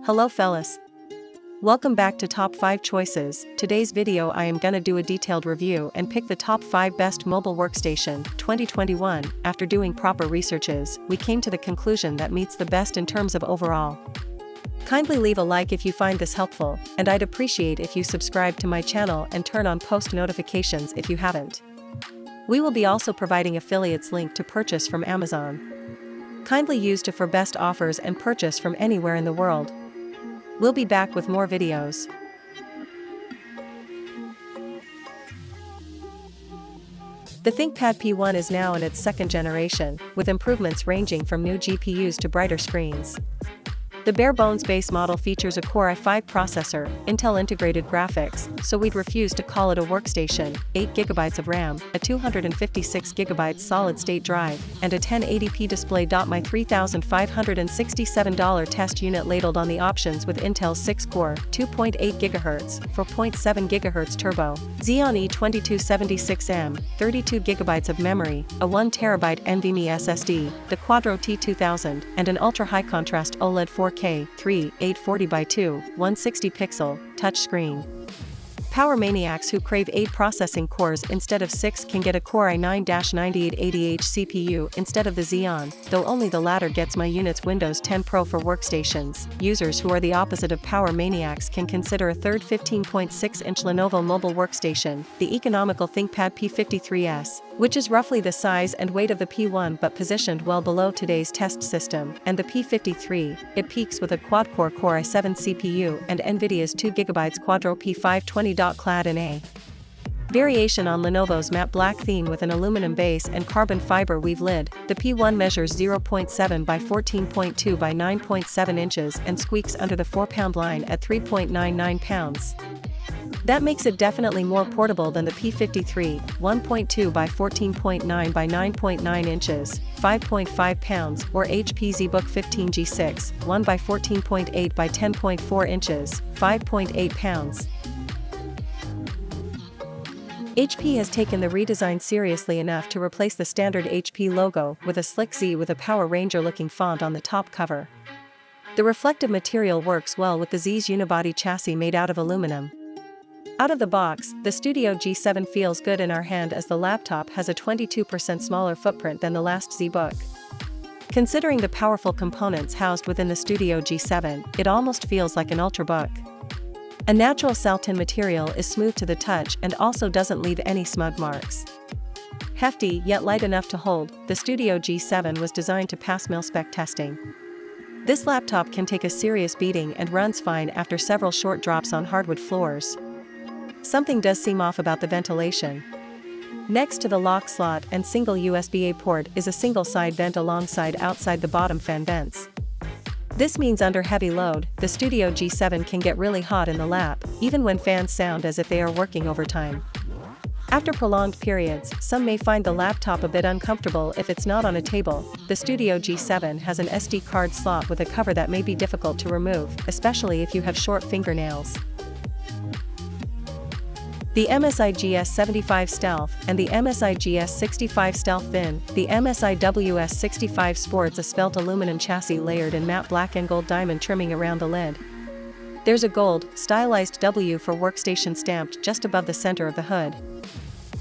Hello fellas. Welcome back to Top 5 Choices. Today's video I am gonna do a detailed review and pick the top 5 best mobile workstation 2021. After doing proper researches, we came to the conclusion that meets the best in terms of overall. Kindly leave a like if you find this helpful, and I'd appreciate if you subscribe to my channel and turn on post notifications if you haven't. We will be also providing affiliates link to purchase from Amazon. Kindly use to for best offers and purchase from anywhere in the world. We'll be back with more videos. The ThinkPad P1 is now in its second generation, with improvements ranging from new GPUs to brighter screens. The bare-bones base model features a Core i5 processor, Intel integrated graphics, so we'd refuse to call it a workstation, 8GB of RAM, a 256GB solid-state drive, and a 1080p display. My $3,567 test unit ladled on the options with Intel's 6-core, 2.8 GHz, 4.7 GHz turbo, Xeon E2276M, 32GB of memory, a 1TB NVMe SSD, the Quadro T2000, and an ultra-high contrast OLED 4K 840x2, 160 pixel, touchscreen. Power maniacs who crave 8 processing cores instead of 6 can get a Core i9-9880H CPU instead of the Xeon, though only the latter gets my unit's Windows 10 Pro for workstations. Users who are the opposite of power maniacs can consider a third 15.6-inch Lenovo mobile workstation, the economical ThinkPad P53s, which is roughly the size and weight of the P1 but positioned well below today's test system, and the P53. It peaks with a quad-core Core i7 CPU and NVIDIA's 2GB Quadro P520. Clad in a variation on Lenovo's matte black theme with an aluminum base and carbon fiber weave lid. The P1 measures 0.7 by 14.2 by 9.7 inches and squeaks under the 4-pound line at 3.99 pounds. That makes it definitely more portable than the P53, 1.2 by 14.9 by 9.9 inches, 5.5 pounds, or HP ZBook 15G6, 1 by 14.8 by 10.4 inches, 5.8 pounds. HP has taken the redesign seriously enough to replace the standard HP logo with a slick Z with a Power Ranger-looking font on the top cover. The reflective material works well with the Z's unibody chassis made out of aluminum. Out of the box, the Studio G7 feels good in our hand as the laptop has a 22% smaller footprint than the last ZBook. Considering the powerful components housed within the Studio G7, it almost feels like an Ultrabook. A natural satin material is smooth to the touch and also doesn't leave any smudge marks. Hefty yet light enough to hold, the Studio G7 was designed to pass mil-spec testing. This laptop can take a serious beating and runs fine after several short drops on hardwood floors. Something does seem off about the ventilation. Next to the lock slot and single USB-A port is a single side vent alongside outside the bottom fan vents. This means under heavy load, the Studio G7 can get really hot in the lap, even when fans sound as if they are working overtime. After prolonged periods, some may find the laptop a bit uncomfortable if it's not on a table. The Studio G7 has an SD card slot with a cover that may be difficult to remove, especially if you have short fingernails. The MSI GS75 Stealth and the MSI GS65 Stealth Thin. The MSI WS65 sports a svelte aluminum chassis layered in matte black and gold diamond trimming around the lid. There's a gold, stylized W for workstation stamped just above the center of the hood.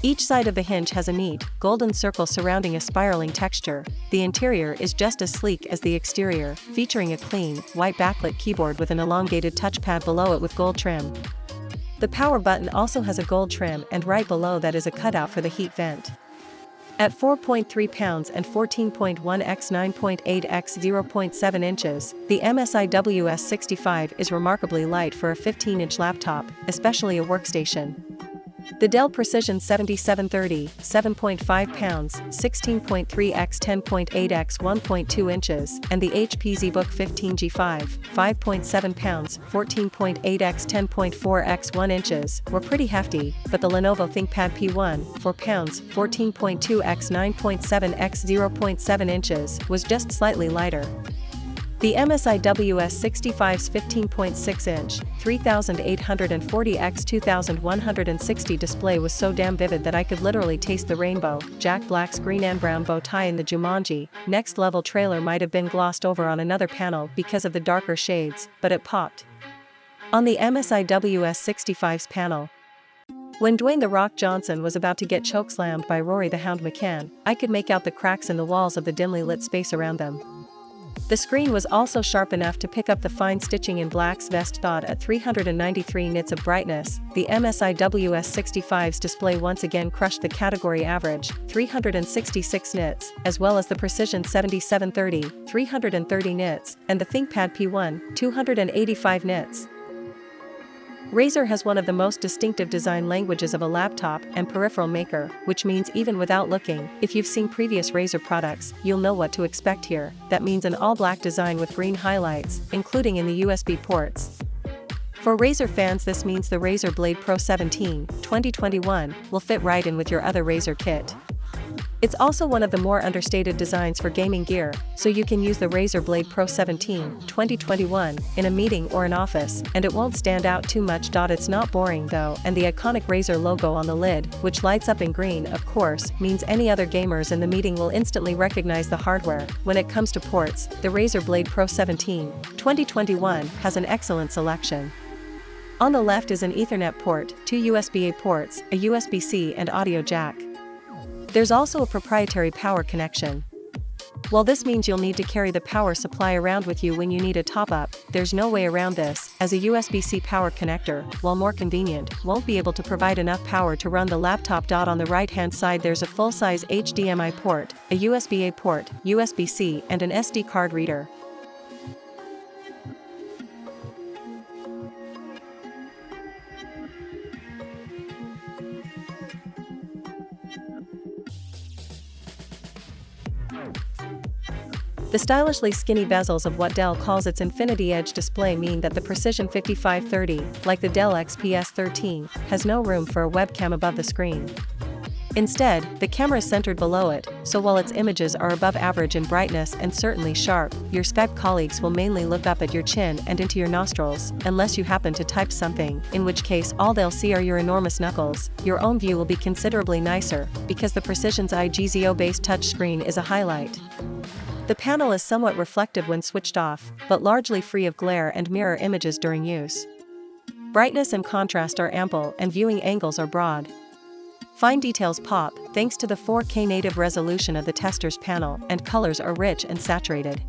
Each side of the hinge has a neat, golden circle surrounding a spiraling texture. The interior is just as sleek as the exterior, featuring a clean, white backlit keyboard with an elongated touchpad below it with gold trim. The power button also has a gold trim, and right below that is a cutout for the heat vent. At 4.3 pounds and 14.1 x 9.8 x 0.7 inches, the MSI WS65 is remarkably light for a 15-inch laptop, especially a workstation. The Dell Precision 7730, 7.5 pounds, 16.3 x 10.8 x 1.2 inches, and the HP ZBook 15G5, 5.7 pounds, 14.8 x 10.4 x 1 inches, were pretty hefty, but the Lenovo ThinkPad P1, 4 pounds, 14.2 x 9.7 x 0.7 inches, was just slightly lighter. The MSI WS65's 15.6-inch, 3840 x 2160 display was so damn vivid that I could literally taste the rainbow. Jack Black's green and brown bow tie in the Jumanji Next Level trailer might have been glossed over on another panel because of the darker shades, but it popped. On the MSI WS65's panel, when Dwayne "The Rock" Johnson was about to get chokeslammed by Rory the Hound McCann, I could make out the cracks in the walls of the dimly lit space around them. The screen was also sharp enough to pick up the fine stitching in Black's vest thought at 393 nits of brightness. The MSI WS65's display once again crushed the category average, 366 nits, as well as the Precision 7730, 330 nits, and the ThinkPad P1, 285 nits. Razer has one of the most distinctive design languages of a laptop and peripheral maker, which means even without looking, if you've seen previous Razer products, you'll know what to expect here. That means an all-black design with green highlights, including in the USB ports. For Razer fans, this means the Razer Blade Pro 17, 2021, will fit right in with your other Razer kit. It's also one of the more understated designs for gaming gear, so you can use the Razer Blade Pro 17, 2021, in a meeting or an office, and it won't stand out too much. It's not boring though, and the iconic Razer logo on the lid, which lights up in green, of course, means any other gamers in the meeting will instantly recognize the hardware. When it comes to ports, the Razer Blade Pro 17, 2021, has an excellent selection. On the left is an Ethernet port, 2 USB-A ports, a USB-C and audio jack. There's also a proprietary power connection. While this means you'll need to carry the power supply around with you when you need a top-up, there's no way around this, as a USB-C power connector, while more convenient, won't be able to provide enough power to run the laptop. On the right-hand side there's a full-size HDMI port, a USB-A port, USB-C and an SD card reader. The stylishly skinny bezels of what Dell calls its Infinity Edge display mean that the Precision 5530, like the Dell XPS 13, has no room for a webcam above the screen. Instead, the camera is centered below it, so while its images are above average in brightness and certainly sharp, your Skype colleagues will mainly look up at your chin and into your nostrils, unless you happen to type something, in which case all they'll see are your enormous knuckles. Your own view will be considerably nicer, because the Precision's IGZO-based touchscreen is a highlight. The panel is somewhat reflective when switched off, but largely free of glare and mirror images during use. Brightness and contrast are ample and viewing angles are broad. Fine details pop, thanks to the 4K native resolution of the tester's panel, and colors are rich and saturated.